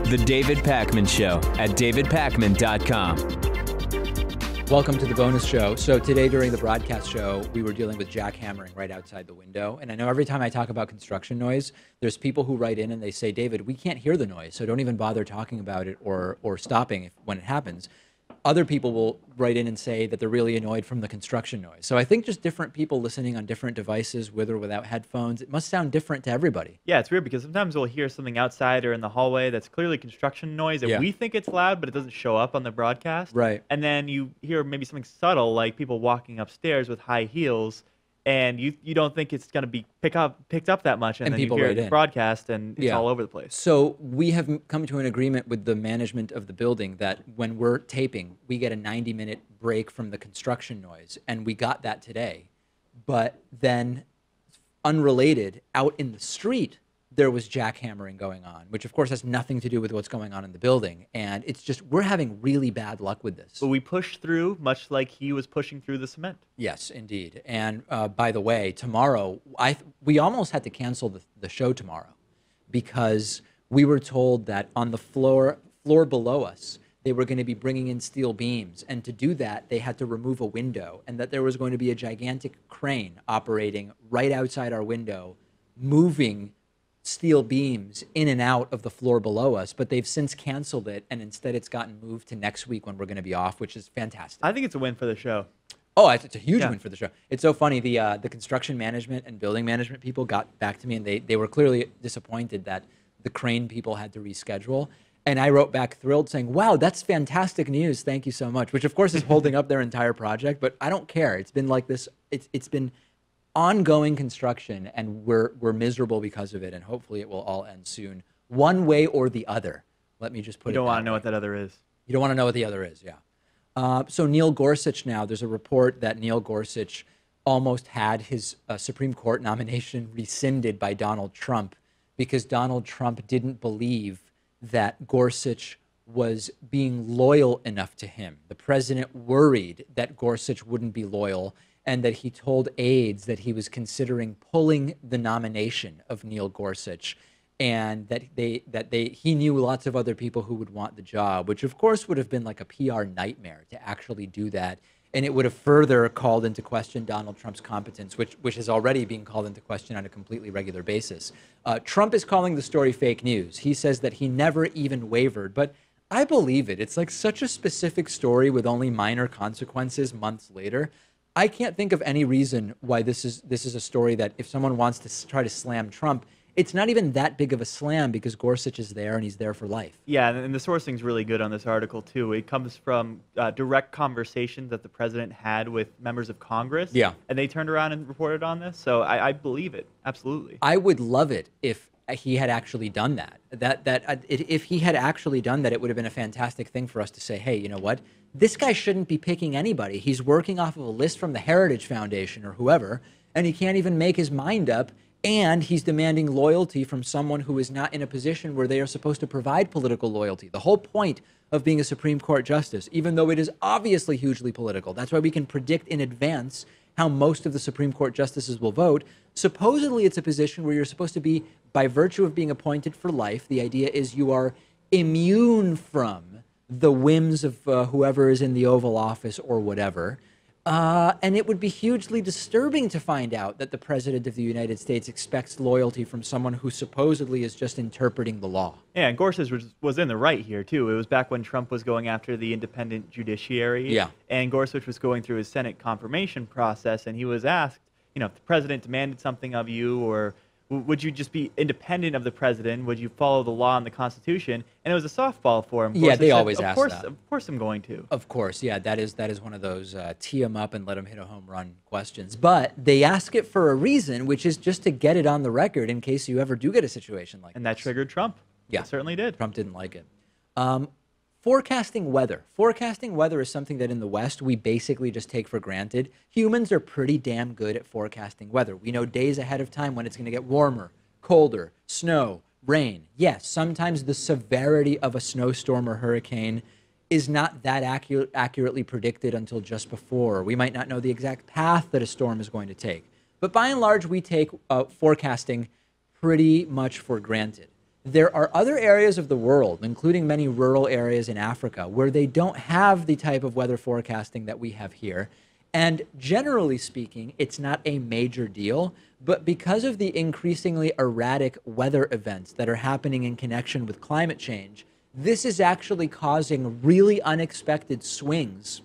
The David Pakman Show at davidpakman.com. Welcome to the bonus show. So today during the broadcast show, we were dealing with jackhammering right outside the window. And I know every time I talk about construction noise, there's people who write in and they say, David, we can't hear the noise, so don't even bother talking about it or stopping when it happens. Other people will write in and say that they're really annoyed from the construction noise. So I think just different people listening on different devices, with or without headphones, it must sound different to everybody. Yeah, it's weird because sometimes we'll hear something outside or in the hallway that's clearly construction noise, and we think it's loud, but it doesn't show up on the broadcast. Right. And then you hear maybe something subtle, like people walking upstairs with high heels, and you don't think it's going to be picked up that much, and then people you hear write it in. Broadcast, and it's all over the place. So we have come to an agreement with the management of the building that when we're taping, we get a 90-minute break from the construction noise, and we got that today. But then, unrelated, out in the street, there was jackhammering going on, which of course has nothing to do with what's going on in the building. And it's just, we're having really bad luck with this. But we pushed through, much like he was pushing through the cement. Yes, indeed. And by the way, tomorrow, we almost had to cancel the show tomorrow because we were told that on the floor below us, they were going to be bringing in steel beams. And to do that, they had to remove a window, and that there was going to be a gigantic crane operating right outside our window, moving steel beams in and out of the floor below us. But they've since canceled it, and instead it's gotten moved to next week when we're going to be off, which is fantastic. I think it's a win for the show. Oh, it's a huge win for the show. It's so funny. The construction management and building management people got back to me, and they were clearly disappointed that the crane people had to reschedule. And I wrote back thrilled saying, wow, that's fantastic news. Thank you so much, which of course is holding up their entire project. But I don't care. It's been like this. It's been ongoing construction, and we're miserable because of it. And hopefully it will all end soon, one way or the other. Let me just put it. You don't want to know what that other is. You don't want to know what the other is, yeah. So Neil Gorsuch now, there's a report that Neil Gorsuch almost had his Supreme Court nomination rescinded by Donald Trump because Donald Trump didn't believe that Gorsuch was being loyal enough to him. The president worried that Gorsuch wouldn't be loyal, and that he told aides that he was considering pulling the nomination of Neil Gorsuch, and that he knew lots of other people who would want the job, which of course would have been like a PR nightmare to actually do that. And it would have further called into question Donald Trump's competence, which is already being called into question on a completely regular basis. Trump is calling the story fake news. He says that he never even wavered, but I believe it. It's like such a specific story with only minor consequences months later. I can't think of any reason why this is a story that if someone wants to try to slam Trump, it's not even that big of a slam because Gorsuch is there and he's there for life. Yeah, and the sourcing's really good on this article too. It comes from direct conversations that the president had with members of Congress. Yeah. And they turned around and reported on this. So I believe it. Absolutely. I would love it if he had actually done that. If he had actually done that, it would have been a fantastic thing for us to say, hey, you know what? This guy shouldn't be picking anybody. He's working off of a list from the Heritage Foundation or whoever, and he can't even make his mind up. And he's demanding loyalty from someone who is not in a position where they are supposed to provide political loyalty. The whole point of being a Supreme Court justice, even though it is obviously hugely political, that's why we can predict in advance how most of the Supreme Court justices will vote. Supposedly, it's a position where you're supposed to be, by virtue of being appointed for life, the idea is you are immune from the whims of whoever is in the Oval Office or whatever. And it would be hugely disturbing to find out that the President of the United States expects loyalty from someone who supposedly is just interpreting the law. Yeah, and Gorsuch was in the right here, too. It was back when Trump was going after the independent judiciary. Yeah. And Gorsuch was going through his Senate confirmation process, and he was asked, if the president demanded something of you, or would you just be independent of the president? Would you follow the law and the Constitution? And it was a softball for him. Yeah, they always ask that. Of course I'm going to. Of course, yeah, that is one of those tee him up and let him hit a home run questions. But they ask it for a reason, which is just to get it on the record in case you ever do get a situation like that. And that triggered Trump. Yeah. It certainly did. Trump didn't like it. Forecasting weather. Forecasting weather is something that in the West we basically just take for granted. Humans are pretty damn good at forecasting weather. We know days ahead of time when it's going to get warmer, colder, snow, rain. Yes, sometimes the severity of a snowstorm or hurricane is not that accurately predicted until just before. We might not know the exact path that a storm is going to take. But by and large, we take forecasting pretty much for granted. There are other areas of the world, including many rural areas in Africa, where they don't have the type of weather forecasting that we have here. And generally speaking, it's not a major deal. But because of the increasingly erratic weather events that are happening in connection with climate change, this is actually causing really unexpected swings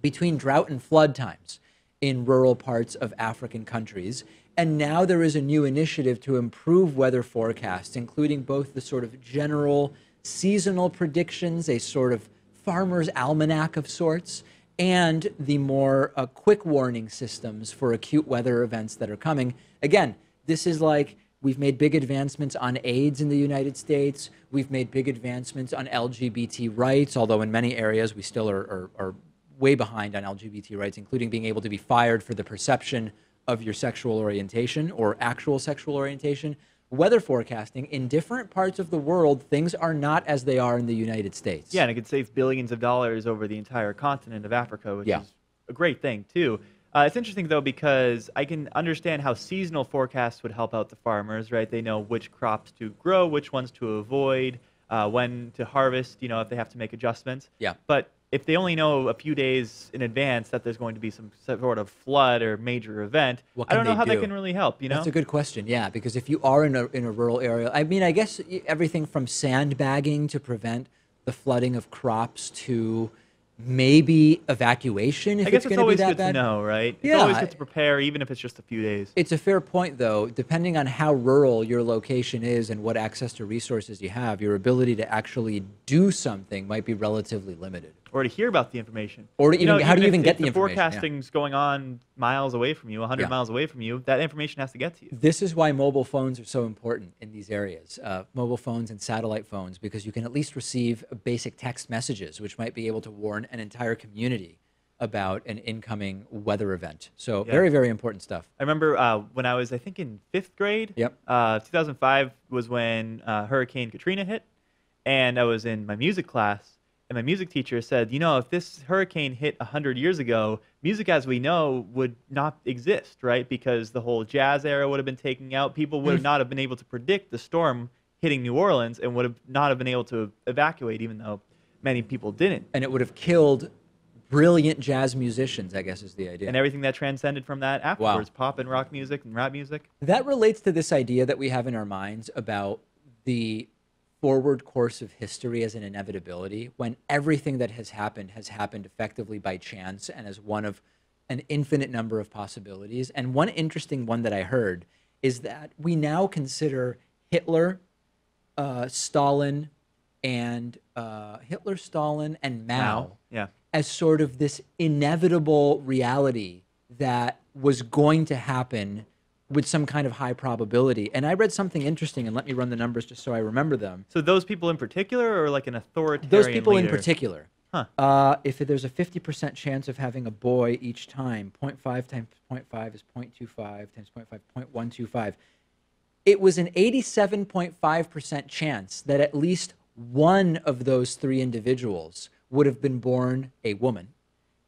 between drought and flood times in rural parts of African countries. And now there is a new initiative to improve weather forecasts, including both the sort of general seasonal predictions, a sort of farmer's almanac of sorts, and the more quick warning systems for acute weather events that are coming. Again, this is like, we've made big advancements on AIDS in the United States. We've made big advancements on LGBT rights, although in many areas we still are way behind on LGBT rights, including being able to be fired for the perception of your sexual orientation or actual sexual orientation. Weather forecasting in different parts of the world, things are not as they are in the United States. Yeah, and it could save billions of dollars over the entire continent of Africa, which is a great thing, too. It's interesting, though, because I can understand how seasonal forecasts would help out the farmers, right? They know which crops to grow, which ones to avoid, when to harvest, you know, if they have to make adjustments. Yeah. But if they only know a few days in advance that there's going to be some sort of flood or major event, I don't know how that can really help, you know? That's a good question, yeah, because if you are in a rural area, I mean, I guess everything from sandbagging to prevent the flooding of crops to maybe evacuation if it's going to be that bad. I guess it's always good to know, right? It's Yeah. always good to prepare, even if it's just a few days. It's a fair point, though. Depending on how rural your location is and what access to resources you have, your ability to actually do something might be relatively limited. Or to hear about the information. Or to even, how do you even get the information? information? If the forecasting's going on miles away from you, 100 miles away from you, that information has to get to you. This is why mobile phones are so important in these areas, mobile phones and satellite phones, because you can at least receive basic text messages, which might be able to warn an entire community about an incoming weather event. So very, very important stuff. I remember when I was, I think, in 5th grade, 2005 was when Hurricane Katrina hit, and I was in my music class. And my music teacher said, you know, if this hurricane hit 100 years ago, music as we know would not exist, right? Because the whole jazz era would have been taken out. People would not have been able to predict the storm hitting New Orleans and would have not have been able to evacuate, even though many people didn't. And it would have killed brilliant jazz musicians, I guess is the idea. And everything that transcended from that afterwards, pop and rock music and rap music. That relates to this idea that we have in our minds about the forward course of history as an inevitability, when everything that has happened effectively by chance and as one of an infinite number of possibilities. And one interesting one that I heard is that we now consider Hitler, Stalin, and Mao as sort of this inevitable reality that was going to happen with some kind of high probability. And I read something interesting, and let me run the numbers just so I remember them. So those people in particular, or like an authoritarian Those people leader? in particular. Huh. If there's a 50% chance of having a boy each time, 0.5 times 0.5 is 0.25 times 0.5, 0.125. It was an 87.5% chance that at least one of those three individuals would have been born a woman.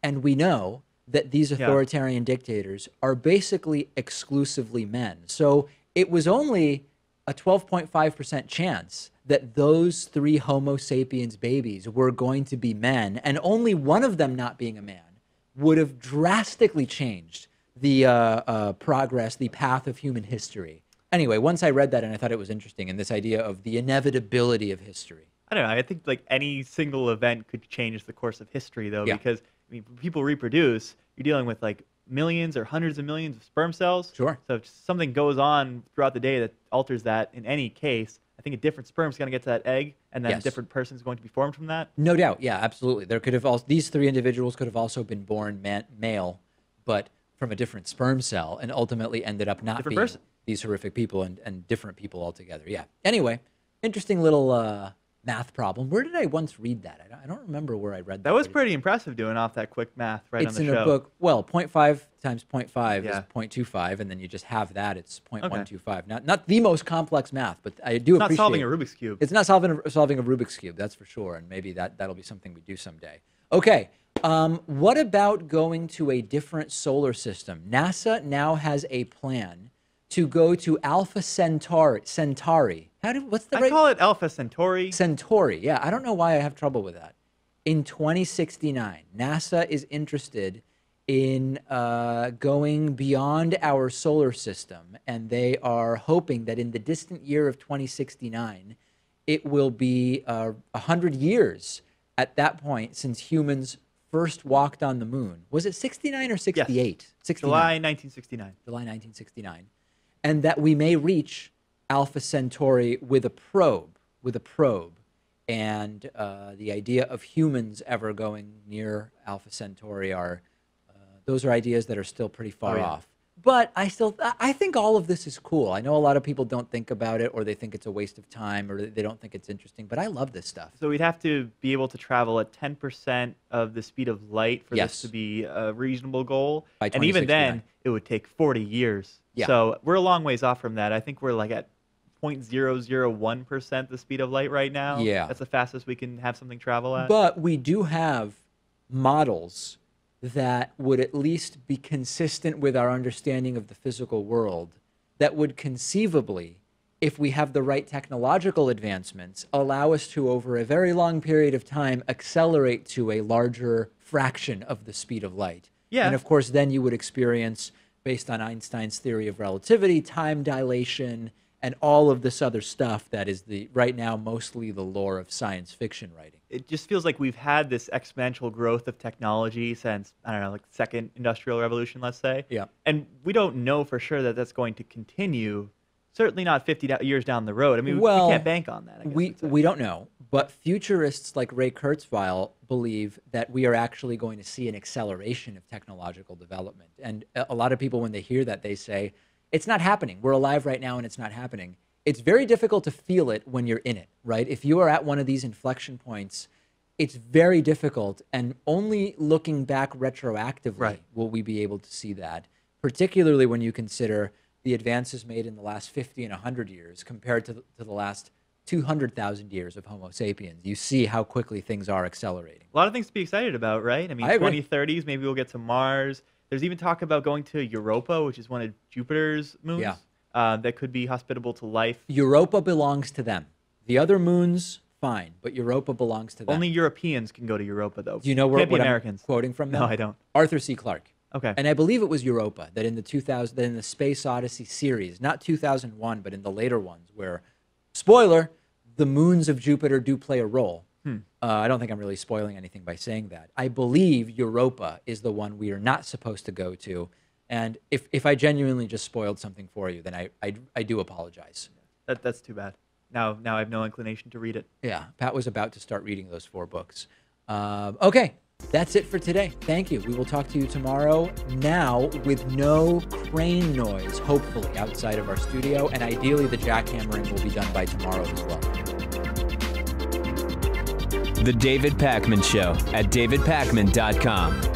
And we know that these authoritarian dictators are basically exclusively men. So it was only a 12.5% chance that those three Homo sapiens babies were going to be men, and only one of them not being a man would have drastically changed the progress, the path of human history. Anyway, once I read that, and I thought it was interesting, and this idea of the inevitability of history. I don't know. I think like any single event could change the course of history, though, because I mean, when people reproduce, you're dealing with like millions or hundreds of millions of sperm cells. Sure. So if something goes on throughout the day that alters that in any case, I think a different sperm is going to get to that egg, and then a different person is going to be formed from that. No doubt. Yeah, absolutely. There could have also, these three individuals could have also been born male, but from a different sperm cell, and ultimately ended up not being these horrific people and different people altogether. Yeah. Anyway, interesting little math problem. Where did I once read that? I don't remember where I read that. That was pretty impressive doing off that quick math on the show. It's in a book. Well, 0.5 times 0.5 is 0.25, and then you just have that. It's 0.125. Not the most complex math, but I do appreciate. It's not solving a Rubik's Cube. It's not solving a Rubik's Cube, that's for sure, and maybe that'll be something we do someday. Okay. What about going to a different solar system? NASA now has a plan to go to Alpha Centauri. What's the I right? call it Alpha Centauri. Centauri. Yeah, I don't know why I have trouble with that. In 2069, NASA is interested in going beyond our solar system, and they are hoping that in the distant year of 2069, it will be 100 years at that point since humans first walked on the moon. Was it 69 or 68? Yes. 69. July 1969. July 1969. And that we may reach Alpha Centauri with a probe, and the idea of humans ever going near Alpha Centauri those are ideas that are still pretty far off. But I think all of this is cool. I know a lot of people don't think about it, or they think it's a waste of time, or they don't think it's interesting, but I love this stuff. So we'd have to be able to travel at 10% of the speed of light for this to be a reasonable goal. And even then, it would take 40 years. Yeah. So we're a long ways off from that. I think we're like at 0.001% the speed of light right now. Yeah. That's the fastest we can have something travel at. But we do have models that would at least be consistent with our understanding of the physical world, that would conceivably, if we have the right technological advancements, allow us to, over a very long period of time, accelerate to a larger fraction of the speed of light. Yeah. And of course, then you would experience, based on Einstein's theory of relativity, time dilation, and all of this other stuff that is right now mostly the lore of science fiction writing. It just feels like we've had this exponential growth of technology since, I don't know, like the second industrial revolution, let's say. Yeah. And we don't know for sure that that's going to continue, certainly not 50 years down the road. I mean, we can't bank on that, I guess we don't know. But futurists like Ray Kurzweil believe that we are actually going to see an acceleration of technological development. And a lot of people, when they hear that, they say, it's not happening. We're alive right now and it's not happening. It's very difficult to feel it when you're in it, right? If you are at one of these inflection points, it's very difficult. And only looking back retroactively will we be able to see that, particularly when you consider the advances made in the last 50 and 100 years compared to the last 200,000 years of Homo sapiens. You see how quickly things are accelerating. A lot of things to be excited about, right? I mean, 2030s, maybe we'll get to Mars. There's even talk about going to Europa, which is one of Jupiter's moons. Yeah. That could be hospitable to life. Europa belongs to them. The other moons, fine, but Europa belongs to them. Only Europeans can go to Europa, though. Do you know what Americans. I'm quoting from them? No, I don't. Arthur C. Clarke. Okay. And I believe it was Europa that in the Space Odyssey series, not 2001, but in the later ones, where, spoiler, the moons of Jupiter do play a role. I don't think I'm really spoiling anything by saying that. I believe Europa is the one we are not supposed to go to. And if I genuinely just spoiled something for you, then I do apologize. That's too bad. Now I have no inclination to read it. Yeah, Pat was about to start reading those 4 books. Okay, that's it for today. Thank you. We will talk to you tomorrow, now with no crane noise, hopefully, outside of our studio. And ideally, the jackhammering will be done by tomorrow as well. The David Pakman Show at davidpakman.com.